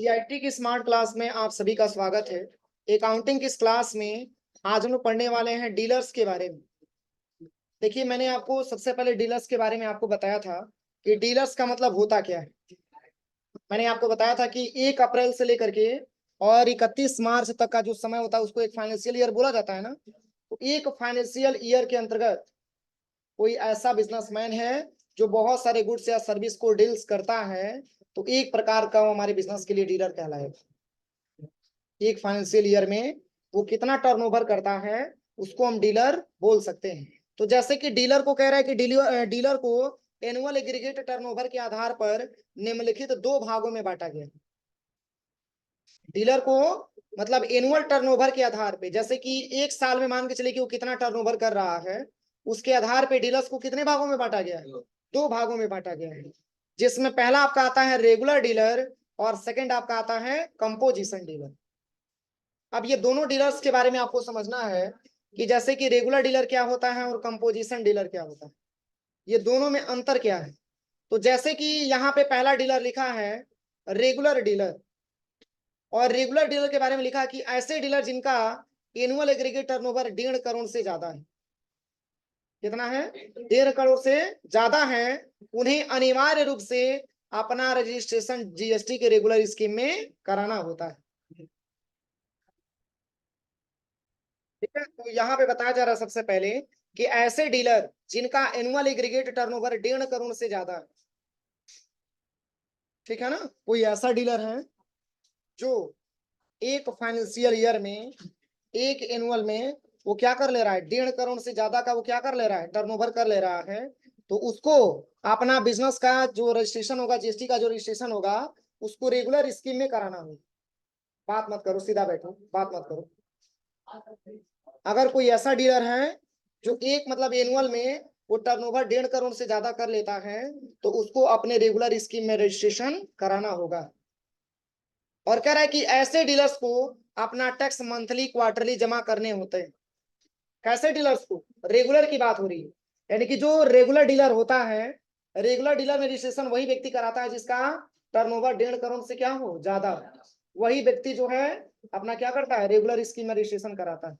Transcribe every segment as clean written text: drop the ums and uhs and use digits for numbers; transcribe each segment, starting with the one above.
GIT की smart class में आप सभी का स्वागत है। अकाउंटिंग की इस क्लास में आज हम लोग पढ़ने वाले हैं डीलर्स के बारे में। देखिए, मैंने आपको सबसे पहले डीलर्स के बारे में आपको बताया था कि डीलर्स का मतलब होता क्या है। मैंने आपको बताया था कि 1 अप्रैल से लेकर के और 31 मार्च तक का जो समय होता है उसको एक फाइनेंशियल ईयर बोला जाता है ना। तो एक फाइनेंशियल ईयर के अंतर्गत कोई ऐसा बिजनेसमैन है जो बहुत सारे गुड्स या सर्विस को डील्स करता है, तो एक प्रकार का वो हमारे बिजनेस के लिए डीलर कहलाएगा। एक फाइनेंशियल ईयर में वो कितना टर्नओवर करता है उसको हम डीलर बोल सकते हैं। तो जैसे कि डीलर को कह रहा है कि डीलर को एनुअल एग्रीगेट टर्नओवर के आधार पर निम्नलिखित 2 भागों में बांटा गया। डीलर को मतलब एनुअल टर्नओवर के आधार पे, जैसे कि एक साल में मान के चले कि वो कितना टर्नओवर कर रहा है, उसके आधार पे डीलर्स को कितने भागों में बांटा गया है? 2 भागों में बांटा गया है, जिसमें पहला आपका आता है रेगुलर डीलर और सेकंड आपका आता है कंपोजिशन डीलर। अब ये दोनों डीलर्स के बारे में आपको समझना है कि जैसे कि रेगुलर डीलर क्या होता है और कंपोजिशन डीलर क्या होता है, ये दोनों में अंतर क्या है। तो जैसे कि यहाँ पे पहला डीलर लिखा है रेगुलर डीलर, और रेगुलर डीलर के बारे में लिखा कि ऐसे डीलर जिनका एनुअल एग्रीगेट टर्नओवर 1.5 करोड़ से ज्यादा है। कितना है? 1.5 करोड़ से ज्यादा है, उन्हें अनिवार्य रूप से अपना रजिस्ट्रेशन जीएसटी के रेगुलर स्कीम में कराना होता है। ठीक है, तो यहाँ पे बताया जा रहा है सबसे पहले कि ऐसे डीलर जिनका एनुअल एग्रीगेट टर्नओवर 1.5 करोड़ से ज्यादा है, ठीक है ना, कोई ऐसा डीलर है जो एक फाइनेंशियल ईयर में एक एनुअल में वो क्या कर ले रहा है, 1.5 करोड़ से ज्यादा का वो क्या कर ले रहा है, टर्नओवर कर ले रहा है, तो उसको अपना बिजनेस का जो रजिस्ट्रेशन होगा, जीएसटी का जो रजिस्ट्रेशन होगा, उसको रेगुलर स्कीम में कराना होगा। बात मत करो, सीधा बैठो, बात मत करो। अगर कोई ऐसा डीलर है जो एक मतलब एनुअल में वो टर्नओवर 1.5 करोड़ से ज्यादा कर लेता है, तो उसको अपने रेगुलर स्कीम में रजिस्ट्रेशन कराना होगा। और कह रहा है कि ऐसे डीलर्स को अपना टैक्स मंथली क्वार्टरली जमा करने होते हैं। कैसे डीलर्स को? रेगुलर की बात हो रही है, यानी कि जो रेगुलर डीलर होता है, रेगुलर डीलर में रजिस्ट्रेशन वही व्यक्ति कराता है जिसका टर्नओवर 1.5 करोड़ से क्या हो, ज्यादा। वही व्यक्ति जो है अपना क्या करता है, रेगुलर स्कीम में रजिस्ट्रेशन कराता है।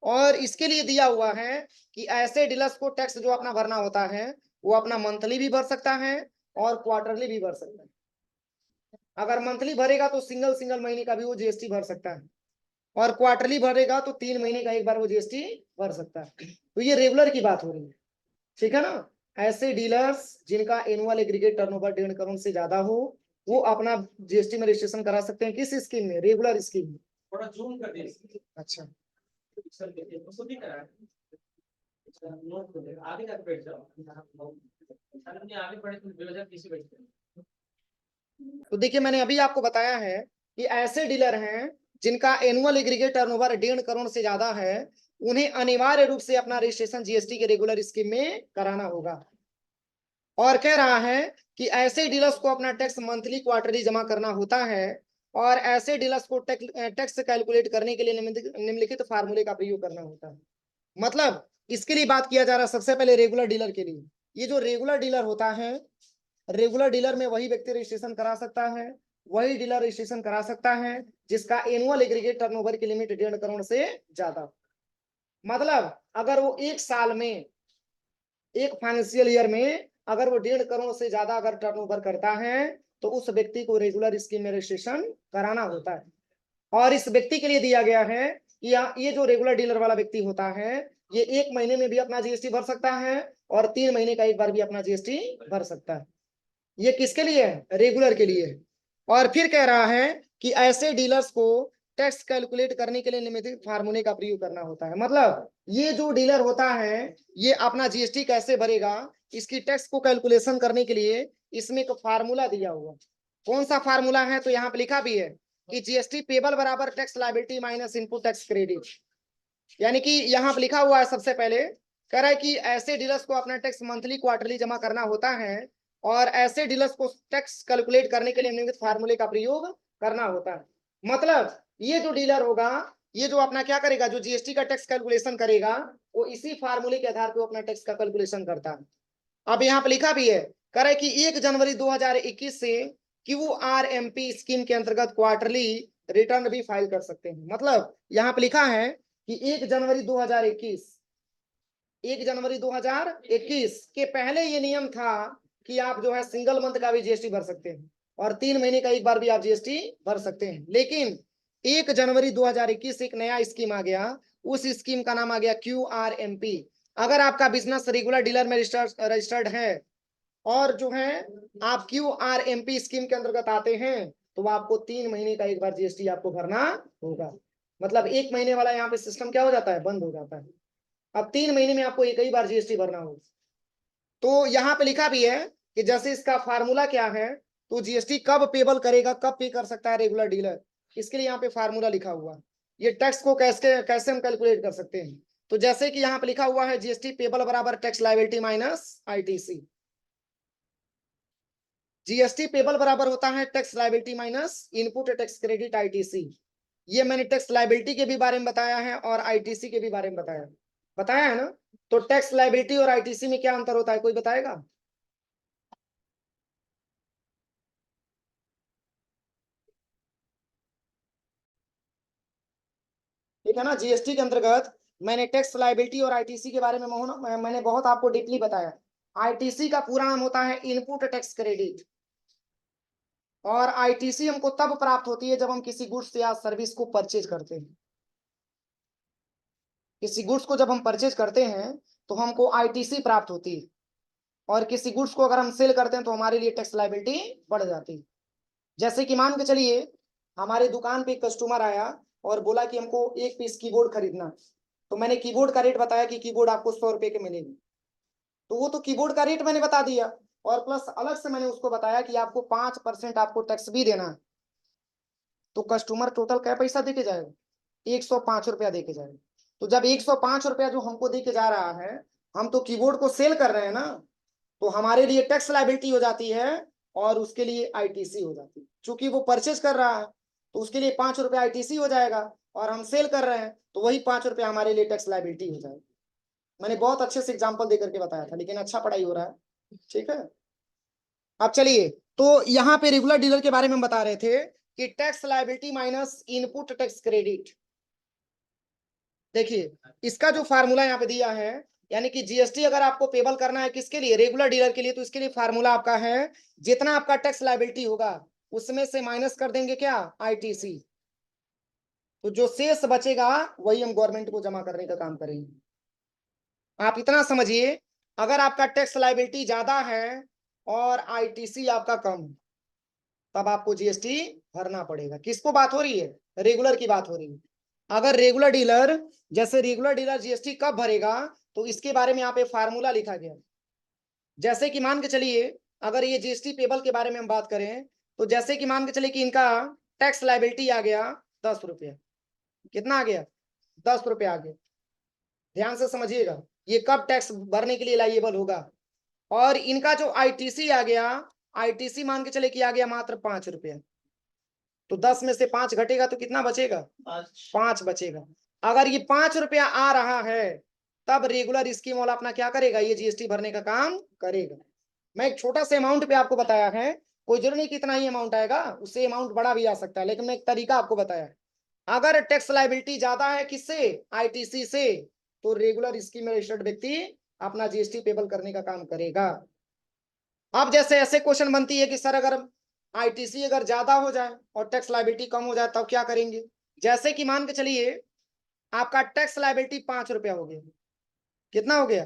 और इसके लिए दिया हुआ है कि ऐसे डीलर्स को टैक्स जो अपना भरना होता है वो अपना मंथली भी भर सकता है और क्वार्टरली भी भर सकता है। अगर मंथली भरेगा तो सिंगल सिंगल महीने का भी वो जीएसटी भर सकता है, और क्वार्टरली भरेगा तो 3 महीने का एक बार वो जीएसटी भर सकता है। तो ये रेगुलर की बात हो रही है, ठीक है ना। ऐसे डीलर्स जिनका एनुअल एग्रीगेट टर्नओवर 1.5 करोड़ से ज्यादा हो, वो अपना जीएसटी में रजिस्ट्रेशन करा सकते हैं। किस स्कीम में? रेगुलर स्कीम में। थोड़ा जूम कर दीजिए। अच्छा, आगे जाके बैठ जाओ, आगे बढ़े तो बेवजह पीछे बैठते हैं। तो देखिए, मैंने अभी आपको बताया है कि ऐसे डीलर हैं जिनका एनुअल एग्रीगेट टर्नओवर 1.5 करोड़ से ज्यादा है, उन्हें अनिवार्य रूप से अपना रजिस्ट्रेशन जीएसटी के रेगुलर स्कीम में कराना होगा। और कह रहा है कि ऐसे डीलर्स को अपना टैक्स मंथली क्वार्टरली जमा करना होता है, और ऐसे डीलर्स को टैक्स कैलकुलेट करने के लिए निम्नलिखित फार्मूले का प्रयोग करना होता है। मतलब इसके लिए बात किया जा रहा है सबसे पहले रेगुलर डीलर के लिए। ये जो रेगुलर डीलर होता है, रेगुलर डीलर में वही व्यक्ति रजिस्ट्रेशन करा सकता है, वही डीलर रजिस्ट्रेशन करा सकता है जिसका एनुअल एग्रीगेट टर्नओवर की लिमिट 1.5 करोड़ से ज्यादा। मतलब अगर वो एक साल में, एक फाइनेंशियल ईयर में अगर वो 1.5 करोड़ से ज्यादा अगर टर्नओवर करता है, तो उस व्यक्ति को रेगुलर स्कीम में रजिस्ट्रेशन कराना होता है। और इस व्यक्ति के लिए दिया गया है कि ये जो रेगुलर डीलर वाला व्यक्ति होता है, ये 1 महीने में भी अपना जीएसटी भर सकता है और 3 महीने का एक बार भी अपना जीएसटी भर सकता है। ये किसके लिए है? रेगुलर के लिए। और फिर कह रहा है कि ऐसे डीलर्स को टैक्स कैलकुलेट करने के लिए निम्नलिखित फार्मूले का प्रयोग करना होता है। मतलब ये जो डीलर होता है ये अपना जीएसटी कैसे भरेगा, इसकी टैक्स को कैलकुलेशन करने के लिए इसमें एक फार्मूला दिया हुआ। कौन सा फार्मूला है? तो यहाँ पे लिखा भी है कि जीएसटी पेबल बराबर tax liability minus input tax credit. यानी कि यहाँ पे लिखा हुआ है, सबसे पहले कह रहा है कि ऐसे डीलर्स को अपना टैक्स मंथली क्वार्टरली जमा करना होता है, और ऐसे डीलर्स को टैक्स कैलकुलेट करने के लिए निम्नलिखित फार्मूले का प्रयोग करना होता है। मतलब ये जो डीलर होगा, ये जो अपना क्या करेगा, जो जीएसटी का टैक्स कैलकुलेशन करेगा, वो इसी फार्मूले के आधार पर अपना टैक्स का कैलकुलेशन करता है। अब यहाँ पे लिखा भी है, कह रहा है कि 1 जनवरी 2021 से QRMP स्कीम के अंतर्गत क्वार्टरली रिटर्न भी फाइल कर सकते हैं। मतलब यहाँ पे लिखा है कि 1 जनवरी 2021 के पहले ये नियम था कि आप जो है सिंगल मंथ का भी जीएसटी भर सकते हैं और 3 महीने का एक बार भी आप जीएसटी भर सकते हैं। लेकिन 1 जनवरी 2021 एक नया स्कीम आ गया, उस स्कीम का नाम आ गया QRMP। अगर आपका बिजनेस रेगुलर डीलर में रजिस्टर्ड है और जो है आप QRMP स्कीम के अंतर्गत आते हैं तो आपको 3 महीने का एक बार जीएसटी आपको भरना होगा। मतलब 1 महीने वाला यहाँ पे सिस्टम क्या हो जाता है, बंद हो जाता है। अब 3 महीने में आपको एक ही बार जीएसटी भरना होगा। तो यहाँ पे लिखा भी है कि जैसे इसका फार्मूला क्या है, तो जीएसटी कब पेबल करेगा, कब पे कर सकता है रेगुलर डीलर, इसके लिए यहाँ पे फार्मूला लिखा हुआ है। ये टैक्स को कैसे कैसे हम कैलकुलेट कर सकते हैं, तो जैसे कि यहाँ पे लिखा हुआ है जीएसटी पेबल बराबर tax liability minus ITC. GST payable बराबर होता है tax liability minus input tax credit ITC. ये मैंने टैक्स लायबिलिटी के भी बारे में बताया है और आईटीसी के भी बारे में बताया है ना। तो टैक्स लायबिलिटी और आईटीसी में क्या अंतर होता है, कोई बताएगा? ठीक है ना। जीएसटी के अंतर्गत मैंने टैक्स लायबिलिटी और आईटीसी के बारे में मैंने बहुत आपको डीपली बताया। आईटीसी का पूरा नाम होता है इनपुट टैक्स क्रेडिट, और आईटीसी हमको तब प्राप्त होती है जब हम किसी गुड्स या सर्विस को परचेज करते हैं। किसी गुड्स को जब हम परचेज करते हैं तो हमको आईटीसी प्राप्त होती है, और किसी गुड्स को अगर हम सेल करते हैं तो हमारे लिए टैक्स लायबिलिटी बढ़ जाती है। जैसे कि मान के चलिए हमारे दुकान पे एक कस्टमर आया और बोला कि हमको 1 पीस कीबोर्ड खरीदना है। तो मैंने कीबोर्ड का रेट बताया कि कीबोर्ड आपको 100 रुपए के मिलेगी। तो वो तो कीबोर्ड का रेट मैंने बता दिया, और प्लस अलग से मैंने उसको बताया कि आपको 5% आपको टैक्स भी देना है। तो कस्टमर टोटल क्या पैसा दे के जाएगा, 105 रुपया दे के जाएगा। तो जब 105 रुपया जो हमको दे के जा रहा है, हम तो कीबोर्ड को सेल कर रहे हैं ना, तो हमारे लिए टैक्स लायबिलिटी हो जाती है और उसके लिए आईटीसी हो जाती है। चूंकि वो परचेज कर रहा है तो उसके लिए 5 रुपया आईटीसी हो जाएगा, और हम सेल कर रहे हैं तो वही 5 रुपया हमारे लिए टैक्स लायबिलिटी हो जाएगा। मैंने बहुत अच्छे से एग्जाम्पल देकर के बताया था, लेकिन अच्छा पढ़ाई हो रहा है, ठीक है। अब चलिए, तो यहाँ पे रेगुलर डीलर के बारे में बता रहे थे कि tax liability minus input tax credit. देखिए इसका जो फार्मूला यहाँ पे दिया है, यानी कि जीएसटी अगर आपको पेबल करना है किसके लिए, रेगुलर डीलर के लिए, तो इसके लिए फार्मूला आपका है जितना आपका टैक्स लायबिलिटी होगा उसमें से माइनस कर देंगे क्या, आईटीसी। तो जो शेष बचेगा वही हम गवर्नमेंट को जमा करने का काम करेंगे। आप इतना समझिए, अगर आपका टैक्स लायबिलिटी ज्यादा है और आईटीसी आपका कम है, तब आपको जीएसटी भरना पड़ेगा। किसको बात हो रही है, रेगुलर की बात हो रही है। अगर रेगुलर डीलर, जैसे रेगुलर डीलर जीएसटी कब भरेगा, तो इसके बारे में यहाँ पे फार्मूला लिखा गया। जैसे कि मान के चलिए अगर ये जीएसटी पेबल के बारे में हम बात करें, तो जैसे कि मान के चलिए कि इनका टैक्स लायबिलिटी आ गया 10 रुपया। कितना आ गया, 10 रुपया आ गया। ध्यान से समझिएगा, ये कब टैक्स भरने के लिए लायबल होगा। और इनका जो आईटीसी आ गया, आईटीसी मान के चले कि आ गया मात्र 5 रुपया। तो 10 में से 5 घटेगा तो कितना बचेगा, 5 बचेगा। अगर ये 5 रुपया आ रहा है तब रेगुलर स्कीम वाला अपना क्या करेगा, ये जीएसटी भरने का काम करेगा। मैं एक छोटा सा अमाउंट पे आपको बताया है, कोई जरूरी नहीं कि इतना ही अमाउंट आएगा, उससे अमाउंट बड़ा भी आ सकता है, लेकिन मैं एक तरीका आपको बताया है। अगर टैक्स लायबिलिटी ज्यादा है किससे, आईटीसी से, तो रेगुलर स्कीम में रजिस्टर्ड व्यक्ति अपना जीएसटी पेबल करने का काम करेगा। अब जैसे ऐसे क्वेश्चन बनती है कि सर अगर आईटीसी अगर ज्यादा हो जाए और टैक्स लायबिलिटी कम हो जाए तब क्या करेंगे। जैसे कि मान के चलिए आपका टैक्स लायबिलिटी 5 रुपया हो गया। कितना हो गया,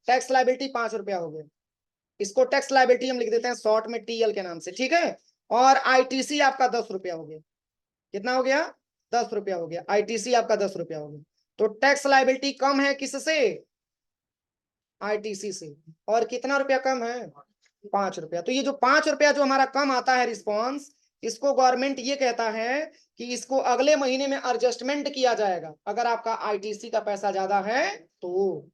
टैक्स लायबिलिटी 5 रुपया हो गया। इसको टैक्स लायबिलिटी हम लिख देते हैं शॉर्ट में टीएल के नाम से, ठीक है। और आईटीसी आपका 10 रुपया हो गया। कितना हो गया, 10 रुपया हो गया। आईटीसी आपका 10 रुपया हो गया। तो टैक्स लायबिलिटी कम है किससे, आईटीसी से। और कितना रुपया कम है, 5 रुपया। तो ये जो 5 रुपया जो हमारा कम आता है रिस्पॉन्स, इसको गवर्नमेंट ये कहता है कि इसको अगले महीने में एडजस्टमेंट किया जाएगा अगर आपका आईटीसी का पैसा ज्यादा है तो।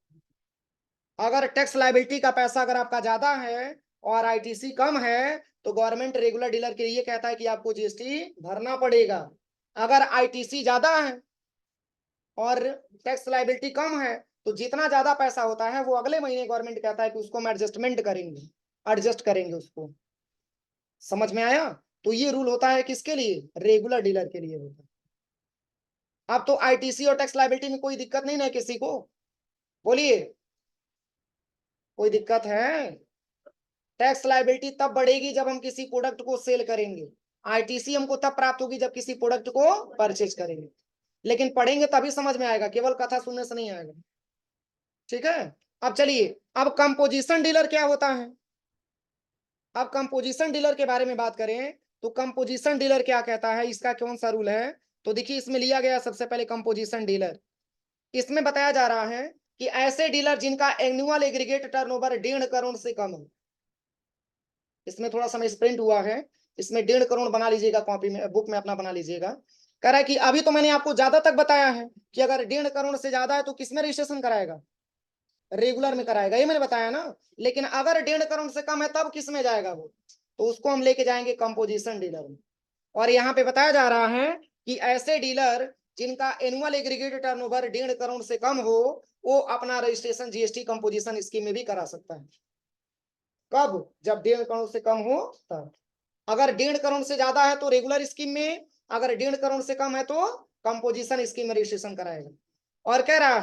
अगर टैक्स लायबिलिटी का पैसा अगर आपका ज्यादा है और आईटीसी कम है, तो गवर्नमेंट रेगुलर डीलर के लिए कहता है कि आपको जीएसटी भरना पड़ेगा। अगर आईटीसी ज्यादा है और टैक्स लायबिलिटी कम है, तो जितना ज्यादा पैसा होता है वो अगले महीने गवर्नमेंट कहता है कि उसको हम एडजस्टमेंट करेंगे, एडजस्ट करेंगे उसको। समझ में आया। तो ये रूल होता है किसके लिए? रेगुलर डीलर के लिए होता है। अब तो आईटीसी और टैक्स लायबिलिटी में कोई दिक्कत नहीं ना किसी को? बोलिए, कोई दिक्कत है? टैक्स लायबिलिटी तब बढ़ेगी जब हम किसी प्रोडक्ट को सेल करेंगे, आईटीसी हमको तब प्राप्त होगी जब किसी प्रोडक्ट को परचेज करेंगे। लेकिन पढ़ेंगे तभी समझ में आएगा, केवल कथा सुनने से नहीं आएगा। ठीक है, अब चलिए, अब कंपोजिशन डीलर क्या होता है? अब कंपोजिशन डीलर के बारे में बात करें तो कंपोजिशन डीलर क्या कहता है, इसका कौन सा रूल है? तो देखिए, इसमें लिया गया सबसे पहले कंपोजिशन डीलर। इसमें बताया जा रहा है कि ऐसे डीलर जिनका एनुअल एग्रीगेट टर्नओवर 1.5 करोड़ से कम है। इसमें थोड़ा सा प्रिंट हुआ है, इसमें 1.5 करोड़ बना लीजिएगा, कॉपी में बुक में अपना बना लीजिएगा। कह रहा है कि अभी तो मैंने आपको ज्यादा तक बताया है कि अगर 1.5 करोड़ से ज्यादा है तो किस में रजिस्ट्रेशन कराएगा? रेगुलर में कराएगा, ये मैंने बताया ना। लेकिन अगर 1.5 करोड़ से कम है तब किस में जाएगा वो? तो उसको हम लेके जाएंगे कंपोजिशन डीलर में। और यहाँ पे बताया जा रहा है कि ऐसे डीलर जिनका एनुअल एग्रीगेट टर्नओवर 1.5 करोड़ से कम हो, वो अपना रजिस्ट्रेशन जीएसटी कंपोजिशन स्कीम में भी करा सकता है। कब? जब 1.5 करोड़ से कम हो तब। अगर 1.5 करोड़ से ज्यादा है तो रेगुलर स्कीम में, अगर 1.5 करोड़ से कम है तो कंपोजिशन स्कीम में रजिस्ट्रेशन कराएगा। और कह रहा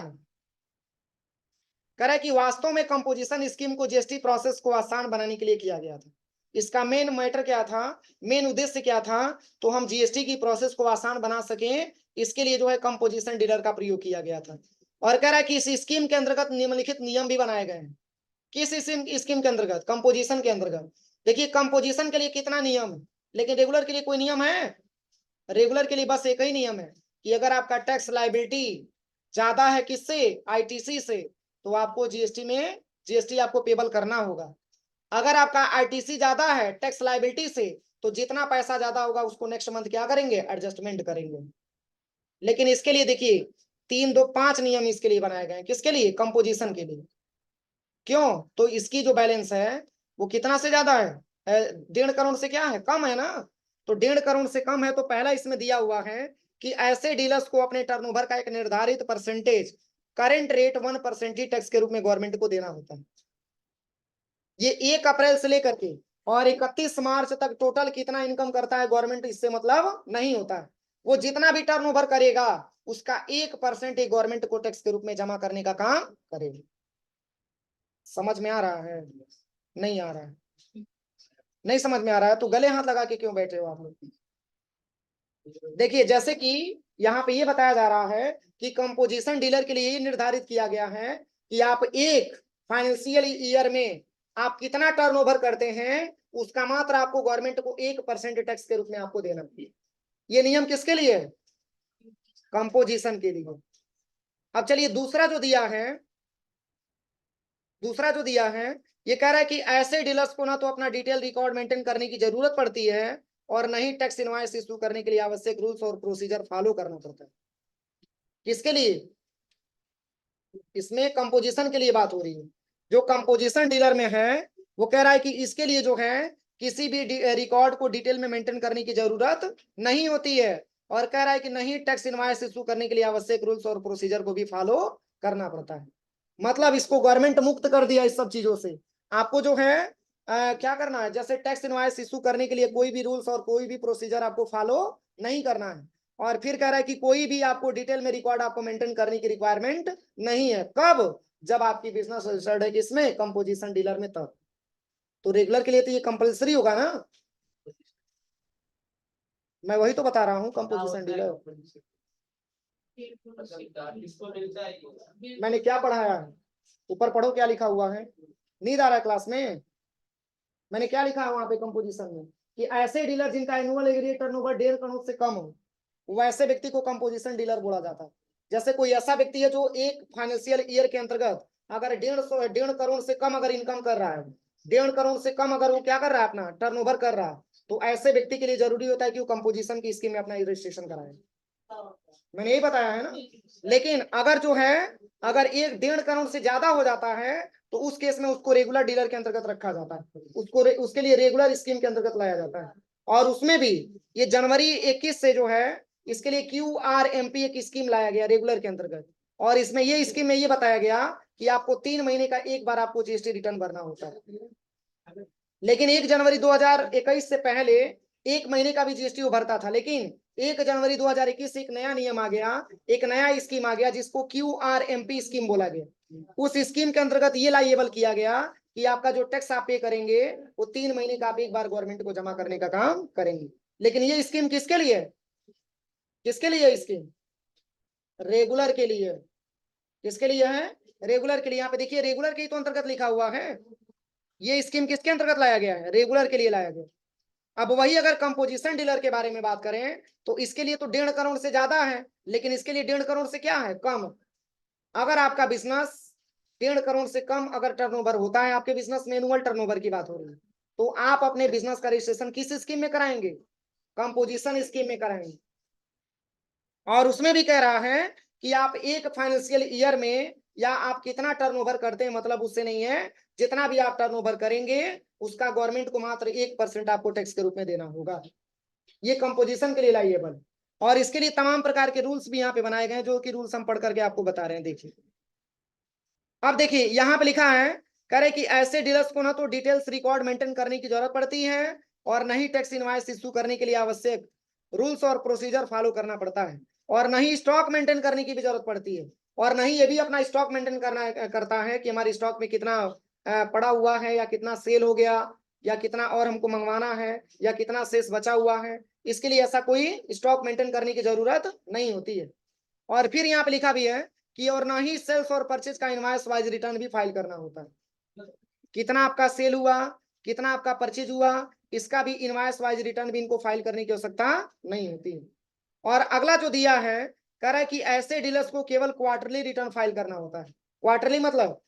है कि वास्तव में कंपोजिशन स्कीम को जीएसटी प्रोसेस को आसान बनाने के लिए किया गया था। इसका मेन मैटर क्या था, मेन उद्देश्य क्या था? तो हम जीएसटी की प्रोसेस को आसान बना सकें, इसके लिए जो है कंपोजिशन डीलर का प्रयोग किया गया था। और कह रहा है कि इस स्कीम के अंतर्गत निम्नलिखित नियम भी बनाए गए हैं। किस स्कीम के अंतर्गत? कंपोजिशन के अंतर्गत। देखिए, कंपोजिशन के लिए कितना नियम है, लेकिन रेगुलर के लिए कोई नियम है? रेगुलर के लिए बस एक ही नियम है कि अगर आपका टैक्स लायबिलिटी ज्यादा है किससे? आईटीसी से, तो आपको जीएसटी आपको पेबल करना होगा। अगर आपका आईटीसी ज्यादा है टैक्स लायबिलिटी से, तो जितना पैसा ज्यादा होगा उसको नेक्स्ट मंथ क्या करेंगे? एडजस्टमेंट करेंगे। लेकिन इसके लिए देखिए, 3, 2, 5 नियम इसके लिए बनाए गए। किसके लिए? कंपोजिशन के लिए। क्यों? तो इसकी जो बैलेंस है वो कितना से ज्यादा है? 1.5 करोड़ से क्या है? कम है ना। तो 1.5 करोड़ से कम है तो पहला इसमें दिया हुआ है कि ऐसे डीलर्स को अपने टर्नओवर का एक निर्धारित परसेंटेज, करेंट रेट 1% ही टैक्स के रूप में गवर्नमेंट को देना होता है। ये 1 अप्रैल से लेकर के और 31 मार्च तक टोटल कितना इनकम करता है गवर्नमेंट, इससे मतलब नहीं होता है। वो जितना भी टर्नओवर करेगा उसका 1% ही गवर्नमेंट को टैक्स के रूप में जमा करने का काम करेगी। समझ में आ रहा है? नहीं आ रहा है? नहीं समझ में आ रहा है तो गले हाथ लगा के क्यों बैठे हो आप लोग? देखिए, जैसे कि यहाँ पे ये बताया जा रहा है कि कंपोजिशन डीलर के लिए ये निर्धारित किया गया है कि आप एक फाइनेंशियल ईयर में आप कितना टर्नओवर करते हैं, उसका मात्र आपको गवर्नमेंट को 1% टैक्स के रूप में आपको देना है। ये नियम किसके लिए है? कंपोजिशन के लिए। अब चलिए, दूसरा जो दिया है, ये कह रहा है कि ऐसे डीलर्स को ना तो अपना डिटेल रिकॉर्ड मेंटेन करने की जरूरत पड़ती है और न ही टैक्स इनवॉइस इशू करने के लिए आवश्यक रूल्स और प्रोसीजर फॉलो करना पड़ता है। किसके लिए? इसमें कंपोजिशन के लिए बात हो रही है। जो कंपोजिशन डीलर में है वो कह रहा है कि इसके लिए जो है किसी भी रिकॉर्ड को डिटेल में मेंटेन करने की जरूरत नहीं होती है। और कह रहा है कि नहीं टैक्स इनवॉइस इशू करने के लिए आवश्यक रूल्स और प्रोसीजर को भी फॉलो करना पड़ता है। मतलब इसको गवर्नमेंट मुक्त कर दिया इस सब चीजों से। आपको जो है क्या करना है, जैसे टैक्स इनवॉइस इशू करने के लिए कोई भी रूल्स और कोई भी प्रोसीजर आपको फॉलो नहीं करना है। और फिर कह रहा है कि कोई भी आपको डिटेल में रिकॉर्ड आपको मेंटेन करने की रिक्वायरमेंट नहीं है। कब? जब आपकी बिजनेस रजिस्टर्ड है किसमें? कंपोजिशन डीलर में तब। तो रेगुलर के लिए तो ये कंपलसरी होगा ना। मैं वही तो बता रहा हूँ, कंपोजिशन डीलर। मैंने क्या पढ़ाया है? ऊपर पढ़ो क्या लिखा हुआ है। नींद आ रहा है क्लास में? मैंने क्या लिखा है वहां पे कंपोजिशन में कि ऐसे डीलर जिनका एनुअल एग्रीगेट टर्नओवर 1.5 करोड़ से कम हो, वैसे व्यक्ति को कंपोजिशन डीलर बोला जाता है। जैसे कोई ऐसा व्यक्ति है जो एक फाइनेंशियल ईयर के अंतर्गत अगर 1.5 करोड़ से कम अगर इनकम कर रहा है, 1.5 करोड़ से कम अगर वो क्या कर रहा है, अपना टर्नओवर कर रहा है, तो ऐसे व्यक्ति के लिए जरूरी होता है कि वो कंपोजिशन की स्कीम में अपना रजिस्ट्रेशन कराए। मैंने यही बताया है ना। लेकिन अगर जो है अगर 1.5 करोड़ से ज्यादा हो जाता है तो उस केस में उसको रेगुलर डीलर के अंतर्गत रखा जाता है, उसके लिए रेगुलर स्कीम के अंतर्गत लाया जाता है। और उसमें भी ये जनवरी 21 से जो है इसके लिए QRMP एक स्कीम लाया गया रेगुलर के अंतर्गत। और इसमें ये स्कीम में ये बताया गया कि आपको 3 महीने का एक बार आपको जीएसटी रिटर्न भरना होता है। लेकिन 1 जनवरी 2021 से पहले एक महीने का भी जीएसटी वो भरता था, लेकिन 1 जनवरी 2021 से एक नया नियम आ गया, एक नया स्कीम आ गया जिसको QRMP स्कीम बोला गया। उस स्कीम के अंतर्गत ये लाइएबल किया गया कि आपका जो टैक्स आप पे करेंगे वो 3 महीने का आप एक बार गवर्नमेंट को जमा करने का काम करेंगे। लेकिन ये स्कीम किसके लिए है? किसके लिए स्कीम? रेगुलर के लिए। किसके लिए है? रेगुलर के लिए। यहाँ पे देखिए रेगुलर के ही तो अंतर्गत लिखा हुआ है। ये स्कीम किसके अंतर्गत लाया गया है? रेगुलर के लिए लाया गया। अब वही अगर कंपोजिशन डीलर के बारे में बात करें तो इसके लिए तो 1.5 करोड़ से ज्यादा है, लेकिन इसके लिए 1.5 करोड़ से क्या है? कम। अगर आपका बिजनेस 1.5 करोड़ से कम अगर टर्नओवर होता है, आपके बिजनेस में एनुअल टर्नओवर की बात हो रही है, तो आप अपने बिजनेस का रजिस्ट्रेशन किस स्कीम में कराएंगे? कंपोजिशन स्कीम में कराएंगे। और उसमें भी कह रहा है कि आप एक फाइनेंशियल ईयर में या आप कितना टर्नओवर करते हैं मतलब उससे नहीं है, जितना भी आप टर्नओवर करेंगे उसका गवर्नमेंट को मात्र 1% आपको टैक्स के रूप में देना होगा। ये कंपोजिशन के लिए लाइएबल। और इसके लिए तमाम प्रकार के रूल्स भी यहाँ पे बनाए गए, जो कि रूल्स हम पढ़ करके आपको बता रहे हैं। देखिए अब देखिए यहाँ पे लिखा है, कह रहे कि ऐसे डीलर्स को ना तो डिटेल्स रिकॉर्ड मेंटेन करने की जरूरत पड़ती है और न ही टैक्स इनवॉइस इशू करने के लिए आवश्यक रूल्स और प्रोसीजर फॉलो करना पड़ता है, और न ही स्टॉक मेंटेन करने की भी जरूरत पड़ती है, और न ही ये भी अपना स्टॉक मेंटेन करता है कि हमारे स्टॉक में कितना पड़ा हुआ है या कितना सेल हो गया या कितना और हमको मंगवाना है या कितना शेष बचा हुआ है। इसके लिए ऐसा कोई स्टॉक मेंटेन करने की जरूरत नहीं होती है। और फिर यहाँ पे लिखा भी है कि और ना ही सेल्स और परचेज का इनवॉइस वाइज रिटर्न भी फाइल करना होता है। कितना आपका सेल हुआ, कितना आपका परचेज हुआ, इसका भी इनवॉइस वाइज रिटर्न भी इनको फाइल करने की आवश्यकता नहीं होती है। और अगला जो दिया है, कह रहा है कि ऐसे डीलर्स को केवल क्वार्टरली रिटर्न फाइल करना होता है। क्वार्टरली मतलब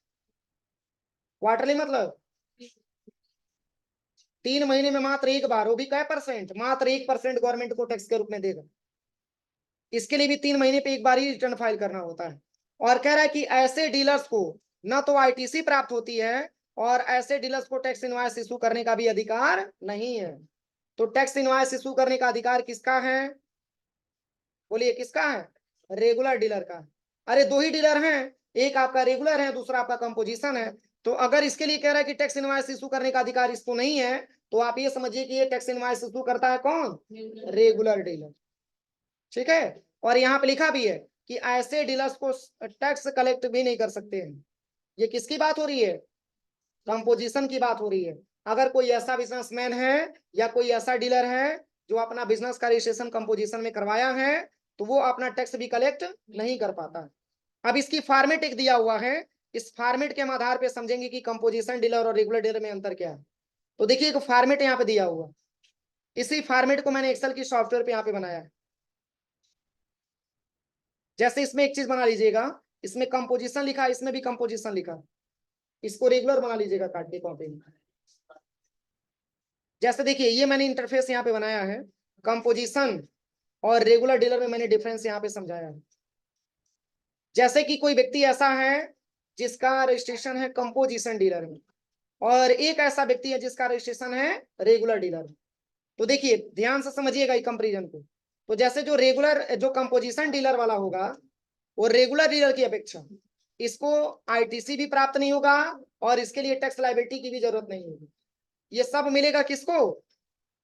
3 महीने में मात्र एक बार, वो भी क्या परसेंट? मात्र 1% गवर्नमेंट को टैक्स के रूप में देगा। इसके लिए भी 3 महीने पे एक बार ही रिटर्न फाइल करना होता है। और कह रहा है कि ऐसे डीलर्स को न तो आईटीसी प्राप्त होती है और ऐसे डीलर्स को टैक्स इनवॉइस इशू करने का भी अधिकार नहीं है। तो टैक्स इनवॉइस इशू करने का अधिकार किसका है? बोलिए किसका है? रेगुलर डीलर का। अरे दो ही डीलर हैं, एक आपका रेगुलर है, दूसरा आपका कंपोजिशन है। तो अगर इसके लिए कह रहा है कि टैक्स इनवॉइस इशू करने का अधिकार इसको नहीं है, तो आप ये समझिए कि ये टैक्स इनवॉइस इशू करता है कौन? Regular dealer. ठीक है। और यहाँ पे लिखा भी है कि ऐसे डीलर्स को टैक्स कलेक्ट भी नहीं कर सकते हैं। ये किसकी बात हो रही है? कंपोजिशन की बात हो रही है। अगर कोई ऐसा बिजनेसमैन है या कोई ऐसा डीलर है जो अपना बिजनेस का रजिस्ट्रेशन कंपोजिशन में करवाया है, तो वो अपना टैक्स भी कलेक्ट नहीं कर पाता। अब इसकी फॉर्मेट एक दिया हुआ है, इस फॉर्मेट के आधार पे समझेंगे कि कंपोजिशन डीलर और रेगुलर डीलर में अंतर क्या है। तो देखिए एक फॉर्मेट यहाँ पे दिया हुआ, इसी फॉर्मेट को मैंने एक्सेल की सॉफ्टवेयर पे यहाँ पे बनाया है। जैसे इसमें एक चीज बना लीजिएगा, इसमें कंपोजिशन लिखा है, इसमें भी कंपोजिशन लिखा, इसको रेगुलर बना लीजिएगा काट के कॉपी में। जैसे देखिए ये मैंने इंटरफेस यहाँ पे बनाया है, कंपोजिशन और रेगुलर डीलर में मैंने डिफरेंस यहाँ पे समझाया है। जैसे कि कोई व्यक्ति ऐसा है जिसका रजिस्ट्रेशन है कंपोजिशन डीलर में, और एक ऐसा व्यक्ति है जिसका रजिस्ट्रेशन है रेगुलर डीलर में। तो देखिए ध्यान से समझिएगा ये कंपेरिजन को। तो जैसे जो कंपोजिशन डीलर वाला होगा, वो रेगुलर डीलर की अपेक्षा इसको आईटीसी भी प्राप्त नहीं होगा और इसके लिए टैक्स लायबिलिटी की भी जरूरत नहीं होगी। ये सब मिलेगा किसको?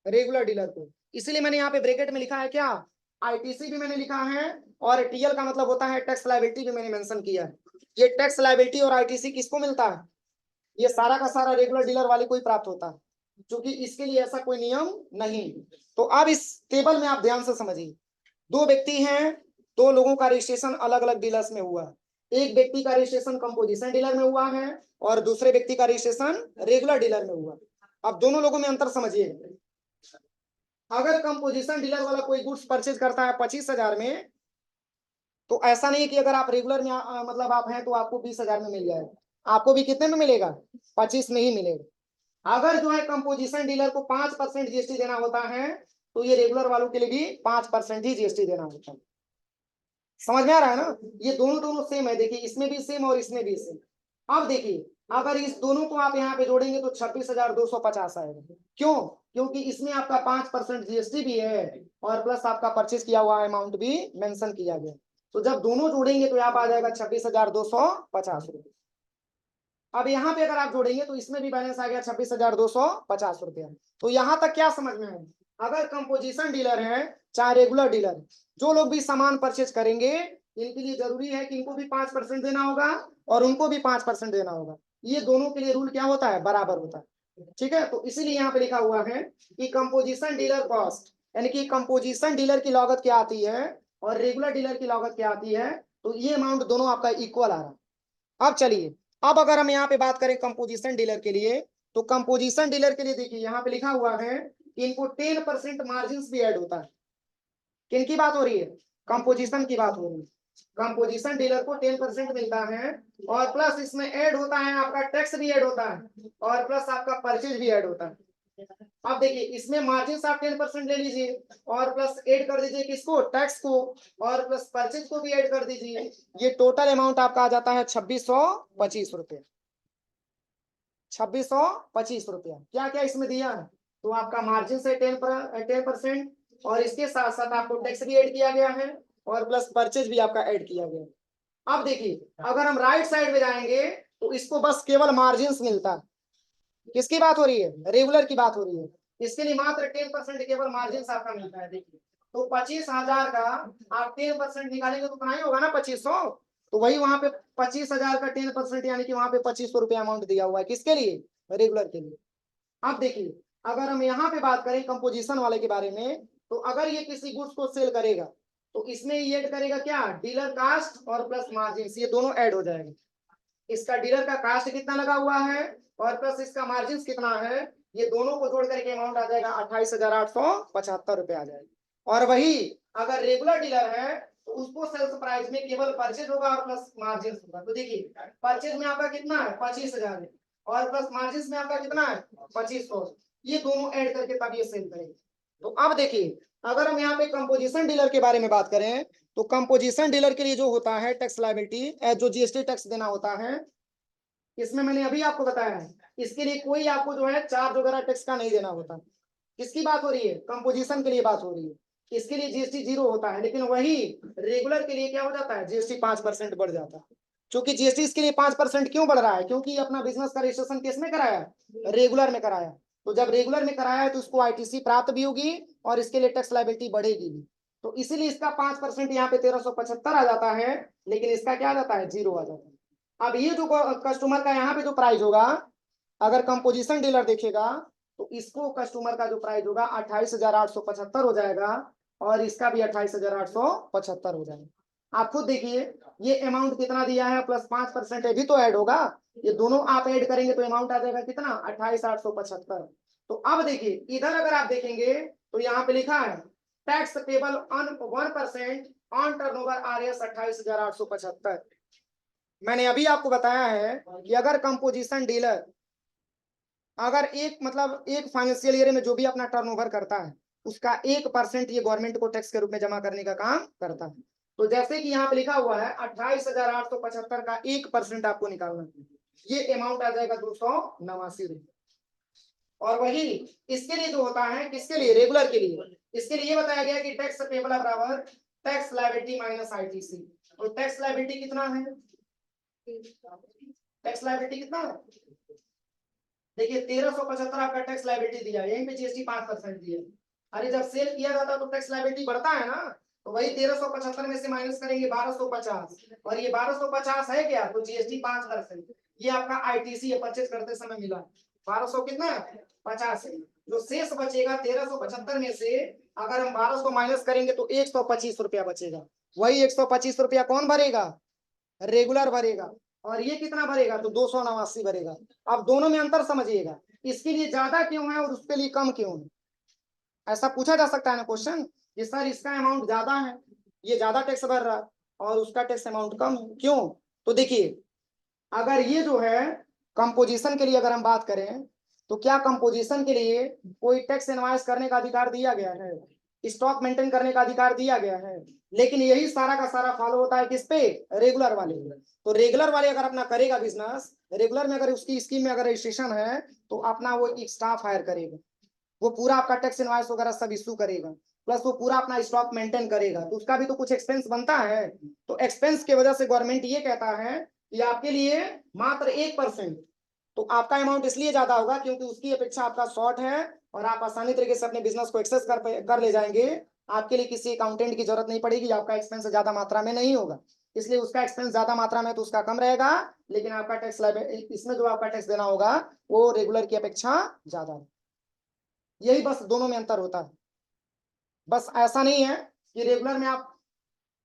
रेगुलर डीलर को। इसलिए मैंने यहाँ पे ब्रैकेट में लिखा है क्या? आईटीसी भी मैंने लिखा है और टीएल का मतलब होता है टैक्स लायबिलिटी भी मैंने मेंशन किया है। ये टैक्स लायबिलिटी और आईटीसी किसको मिलता है? ये सारा का सारा रेगुलर डीलर वाले को ही प्राप्त होता है, क्योंकि इसके लिए ऐसा कोई नियम नहीं। तो अब इस टेबल में आप ध्यान से समझिए, दो व्यक्ति हैं, दो लोगों का रजिस्ट्रेशन अलग अलग डीलर्स में हुआ। एक व्यक्ति का रजिस्ट्रेशन कंपोजिशन डीलर में हुआ है और दूसरे व्यक्ति का रजिस्ट्रेशन रेगुलर डीलर में हुआ। अब दोनों लोगों में अंतर समझिए। अगर कंपोजिशन डीलर वाला कोई गुड्स परचेज करता है 25,000 में, तो ऐसा नहीं है कि अगर आप रेगुलर में मतलब आप हैं तो आपको 20,000 में मिल जाएगा, आपको भी कितने में मिलेगा? 25 में ही मिलेगा। अगर जो है कंपोजिशन डीलर को 5% जीएसटी देना होता है, तो ये रेगुलर वालों के लिए भी 5% ही जीएसटी देना होता है। समझ में आ रहा है ना? ये दोनों दोनों सेम है, देखिए इसमें भी सेम और इसमें भी सेम। अब देखिए अगर इस दोनों को आप यहाँ पे जोड़ेंगे तो 26,250 आएगा। क्यों? क्योंकि इसमें आपका 5% जीएसटी भी है और प्लस आपका परचेज किया हुआ अमाउंट भी मेंशन किया गया। तो जब दोनों जोड़ेंगे तो यहाँ पे आ जाएगा 26,250 रुपये। अब यहाँ पे अगर आप जोड़ेंगे तो इसमें भी बैलेंस आ गया 26,250 रुपया। तो यहाँ तक क्या समझ में है? अगर कंपोजिशन डीलर है चाहे रेगुलर डीलर, जो लोग भी सामान परचेज करेंगे इनके लिए जरूरी है कि इनको भी 5% देना होगा और उनको भी 5% देना होगा। ये दोनों के लिए रूल क्या होता है, बराबर होता है। ठीक है, तो इसीलिए यहाँ पे लिखा हुआ है कि कंपोजिशन डीलर कॉस्ट, यानी कि कंपोजिशन डीलर की लागत क्या आती है और रेगुलर डीलर की लागत क्या आती है, तो ये अमाउंट दोनों आपका इक्वल आ रहा है। अब चलिए, अब अगर हम यहाँ पे बात करें कंपोजिशन डीलर के लिए, तो कंपोजिशन डीलर के लिए देखिए यहाँ पे लिखा हुआ है कि इनको 10% मार्जिन भी ऐड होता है। किन की बात हो रही है, कंपोजिशन की बात हो रही है। कंपोजिशन डीलर को 10% मिलता है और प्लस इसमें ऐड होता है आपका टैक्स भी ऐड होता है और प्लस आपका परचेज भी ऐड होता है। अब देखिए इसमें मार्जिन आप 10% ले लीजिए और प्लस ऐड कर दीजिए किसको, टैक्स को, और प्लस परचेज को भी ऐड कर दीजिए। ये टोटल अमाउंट आपका आ जाता है 2625 रुपये। 2625 रुपया क्या क्या इसमें दिया है, तो आपका मार्जिन से 10% और इसके साथ साथ आपको टैक्स भी ऐड किया गया है और प्लस परचेज भी आपका ऐड किया गया है। अब देखिए अगर हम राइट साइड में जाएंगे तो इसको बस केवल मार्जिन मिलता है। किसकी बात हो रही है, रेगुलर की बात हो रही है। इसके लिए मात्र 10% केवल मार्जिन आपका मिलता है। देखिए तो 25,000 का आप 10% निकालेंगे तो कितना ही होगा ना, 2500। तो वही वहां पे 25,000 का 10% यानी कि वहां पे 2500 रुपया अमाउंट दिया हुआ है, किसके लिए, रेगुलर के लिए। अब देखिए अगर हम यहाँ पे बात करें कंपोजिशन वाले के बारे में, तो अगर ये किसी गुड्स को सेल करेगा तो इसमें ये ऐड करेगा क्या, डीलर कास्ट और प्लस मार्जिन, ये दोनों ऐड हो जाएंगे। इसका डीलर का कास्ट कितना लगा हुआ है और प्लस इसका मार्जिन कितना है, ये दोनों को जोड़ करके अमाउंट आ जाएगा 28,875 रुपए आ जाएगा। और वही अगर रेगुलर डीलर है तो उसको सेल्स प्राइस में केवल परचेज होगा और प्लस मार्जिन होगा। तो देखिए परचेज में आपका कितना है, 25,000 है और प्लस मार्जिन में आपका कितना है, 2500। ये दोनों ऐड करके तब ये सेल करेंगे। तो अब देखिए अगर हम यहाँ पे कंपोजिशन डीलर के बारे में बात करें, तो कंपोजिशन डीलर के लिए जो होता है टैक्स लायबिलिटी, जो जीएसटी टैक्स देना होता है, इसमें मैंने अभी आपको बताया है इसके लिए कोई आपको जो है चार्ज वगैरह टैक्स का नहीं देना होता। किसकी बात हो रही है, कंपोजिशन के लिए बात हो रही है। इसके लिए जीएसटी 0 होता है, लेकिन वही रेगुलर के लिए क्या हो जाता है, जीएसटी 5% बढ़ जाता है। क्योंकि जीएसटी इसके लिए 5% क्यों बढ़ रहा है, क्योंकि अपना बिजनेस का रजिस्ट्रेशन किसमें कराया, रेगुलर में कराया। तो जब रेगुलर में कराया है तो उसको आईटीसी प्राप्त भी होगी और इसके लिए टैक्स लायबिलिटी बढ़ेगी भी। तो इसीलिए इसका 5% यहाँ पे 1375 आ जाता है, लेकिन इसका क्या आ जाता है, 0 आ जाता है। अब ये जो कस्टमर का यहाँ पे जो प्राइस होगा, अगर कंपोजिशन डीलर देखेगा तो इसको कस्टमर का जो प्राइस होगा 28,875 हो जाएगा और इसका भी 28,875 हो जाएगा। आप खुद देखिए ये अमाउंट कितना दिया है, प्लस 5% भी तो ऐड होगा, ये दोनों आप ऐड करेंगे तो अमाउंट आ जाएगा कितना, 28,875। तो अब देखिए इधर अगर आप देखेंगे तो यहाँ पे लिखा है tax payable on 1% on turnover RS 28,875। मैंने अभी आपको बताया है कि अगर कंपोजिशन डीलर अगर एक मतलब एक फाइनेंशियल ईयर में जो भी अपना टर्नओवर करता है उसका 1% ये गवर्नमेंट को टैक्स के रूप में जमा करने का काम करता है। तो जैसे कि यहाँ पे लिखा हुआ है 28,875 का 1% आपको निकालना है, ये अमाउंट आ जाएगा 289 रुपये। और वही इसके लिए जो होता है, किसके लिए, रेगुलर के लिए, इसके लिए ये बताया गया कि टैक्स पेबल बराबर टैक्स लायबिलिटी माइनस आईटीसी। तो टैक्स लायबिलिटी कितना है, टैक्स लायबिलिटी कितना है, देखिए 1375 आपका टैक्स लायबिलिटी दिया, यहीं पे जीएसटी 5% दिया। अरे जब सेल किया जाता तो टैक्स लायबिलिटी बढ़ता है ना, तो वही 1375 में से माइनस करेंगे 1250 और ये 1250 है क्या, तो जीएसटी 5%। ये आपका आईटीसी है परचेज करते समय मिला 1200 कितना 50 है। जो शेष बचेगा 1375 में से अगर हम 1200 माइनस करेंगे तो 125 रुपया बचेगा। वही 125 रुपया कौन भरेगा, रेगुलर भरेगा। और ये कितना भरेगा, तो 289 भरेगा। अब दोनों में अंतर समझिएगा, इसके लिए ज्यादा क्यों है और उसके लिए कम क्यों है, ऐसा पूछा जा सकता है ना क्वेश्चन कि सर इसका अमाउंट ज्यादा है, ये ज्यादा टैक्स भर रहा है और उसका टैक्स अमाउंट कम है, क्यों। तो देखिए अगर ये जो है कंपोजिशन के लिए अगर हम बात करें तो क्या कंपोजिशन के लिए कोई टैक्स इनवॉइस करने का अधिकार दिया गया है, स्टॉक मेंटेन करने का अधिकार दिया गया है, लेकिन यही सारा का सारा फॉलो होता है किस पे, रेगुलर वाले। तो रेगुलर वाले अगर अपना करेगा बिजनेस, रेगुलर में अगर उसकी स्कीम में अगर रजिस्ट्रेशन है तो अपना वो एक स्टाफ हायर करेगा, वो पूरा आपका टैक्स इनवॉइस वगैरह सब इशू करेगा, प्लस वो पूरा अपना स्टॉक मेंटेन करेगा, तो उसका भी तो कुछ एक्सपेंस बनता है। तो एक्सपेंस की वजह से गवर्नमेंट ये कहता है कि आपके लिए मात्र 1%, तो आपका अमाउंट इसलिए ज्यादा होगा क्योंकि उसकी अपेक्षा आपका शॉर्ट है और आप आसानी तरीके से अपने बिजनेस को एक्सेस कर ले जाएंगे। आपके लिए किसी अकाउंटेंट की जरूरत नहीं पड़ेगी, आपका एक्सपेंस ज्यादा मात्रा में नहीं होगा, इसलिए उसका एक्सपेंस ज्यादा मात्रा में तो उसका कम रहेगा, लेकिन आपका टैक्स इसमें जो आपका टैक्स देना होगा वो रेगुलर की अपेक्षा ज्यादा है। यही बस दोनों में अंतर होता है। बस ऐसा नहीं है कि रेगुलर में आप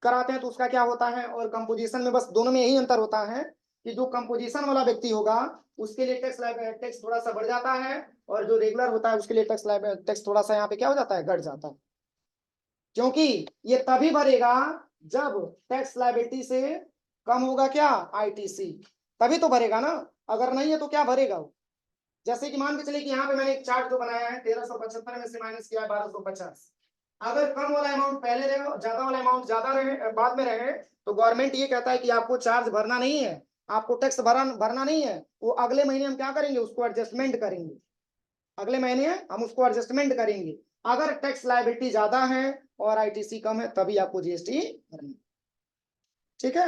कराते हैं तो उसका क्या होता है और कंपोजिशन में, बस दोनों में यही अंतर होता है कि जो कंपोजिशन वाला व्यक्ति होगा उसके लिए टैक्स थोड़ा सा बढ़ जाता है, और जो रेगुलर होता है उसके लिए टैक्स थोड़ा सा यहाँ पे क्या हो जाता है, घट जाता है। क्योंकि ये तभी भरेगा जब टैक्स लायबिलिटी से कम होगा क्या, आईटीसी, तभी तो भरेगा ना, अगर नहीं है तो क्या भरेगा वो। जैसे कि मान के चलिए कि यहाँ पे मैंने एक चार्ट जो बनाया है 1375 में से माइनस किया है 1250, अगर कम वाला अमाउंट पहले रहे, ज्यादा वाला अमाउंट ज्यादा रहे बाद में रहे, तो गवर्नमेंट ये कहता है कि आपको चार्ज भरना नहीं है, आपको टैक्स भरना नहीं है, वो अगले महीने हम क्या करेंगे, उसको एडजस्टमेंट करेंगे, अगले महीने हम उसको एडजस्टमेंट करेंगे। अगर टैक्स लायबिलिटी ज्यादा है और आईटीसी कम है तभी आपको जीएसटी भरना, ठीक है।